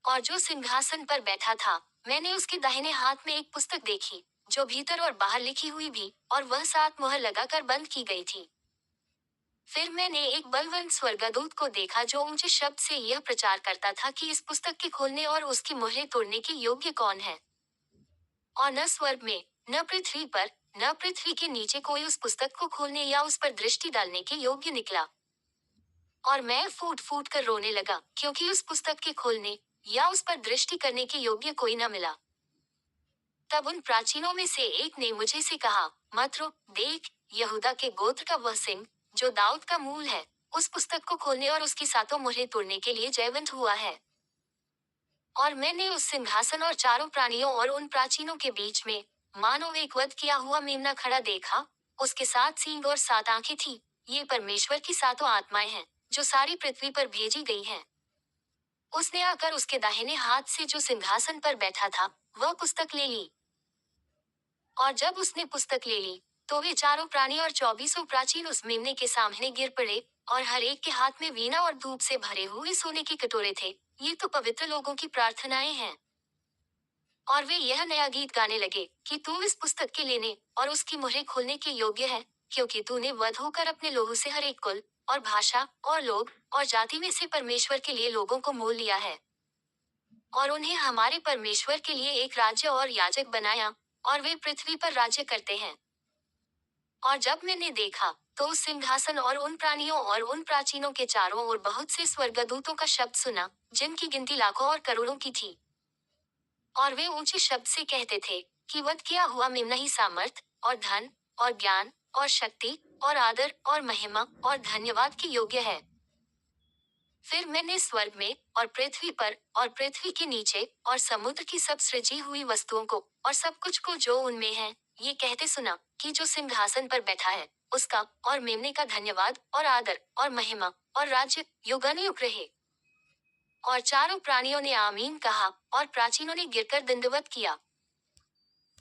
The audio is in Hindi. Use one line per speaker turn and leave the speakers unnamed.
और जो सिंहासन पर बैठा था, मैंने उसके दाहिने हाथ में एक पुस्तक देखी, जो भीतर और बाहर लिखी हुई भी, और वह 7 मुहर लगाकर बंद की गई थी। फिर मैंने एक बलवंत स्वर्गदूत को देखा जो ऊंचे शब्द से यह प्रचार करता था कि इस पुस्तक के खोलने और उसकी मुहरें तोड़ने के योग्य कौन है। और न स्वर्ग में, न पृथ्वी पर, न पृथ्वी के नीचे कोई उस पुस्तक को खोलने या उस पर दृष्टि डालने के योग्य निकला। और मैं फूट फूट कर रोने लगा, क्योंकि उस पुस्तक के खोलने या उस पर दृष्टि करने के योग्य कोई न मिला। तब उन प्राचीनों में से एक ने मुझे से कहा, मत रो, देख, यहूदा के गोत्र का वह सिंह, जो दाऊद का मूल है, उस पुस्तक को खोलने और उसकी 7 मुहरें तोड़ने के लिए जयवंत हुआ है। और मैंने उस सिंहासन और चारों प्राणियों और उन प्राचीनों के बीच में मानो एक वध किया हुआ मेमना खड़ा देखा। उसके 7 सींग और 7 आंखें थी। ये परमेश्वर की 7 आत्माएं हैं, जो सारी पृथ्वी पर भेजी गई हैं। उसने आकर उसके दाहिने हाथ से जो सिंहासन पर बैठा था, वह पुस्तक ले ली। और जब उसने पुस्तक ले ली, तो वे चारों प्राणी और 24 प्राचीन उस मेमने के सामने गिर पड़े, और हर एक के हाथ में वीणा और धूप से भरे हुए सोने के कटोरे थे। ये तो पवित्र लोगों की प्रार्थनाएं हैं। और वे यह नया गीत गाने लगे कि तू इस पुस्तक के लेने और उसकी मुहरें खोलने के योग्य है, क्योंकि तूने वध होकर अपने लोगों से हर एक कुल और भाषा और लोग और जाति में से परमेश्वर के लिए लोगों को मोल लिया है, और उन्हें हमारे परमेश्वर के लिए एक राज्य और याजक बनाया, और वे पृथ्वी पर राज्य करते हैं। और जब मैंने देखा, तो उस सिंहासन और उन प्राणियों और उन प्राचीनों के चारों ओर बहुत से स्वर्गदूतों का शब्द सुना, जिनकी गिनती लाखों और करोड़ों की थी। और वे ऊंचे शब्द से कहते थे कि वध किया हुआ मेमना ही सामर्थ और धन और ज्ञान और शक्ति और आदर और महिमा और धन्यवाद की योग्य है। फिर मैंने स्वर्ग में और पृथ्वी पर और पृथ्वी के नीचे और समुद्र की सब सृजी हुई वस्तुओं को और सब कुछ को जो उनमें है, ये कहते सुना कि जो सिंहासन पर बैठा है, उसका और मेमने का धन्यवाद और आदर और महिमा और राज्य युगानुयुग रहे। और चारों प्राणियों ने आमीन कहा, और प्राचीनों ने गिरकर दंडवत किया।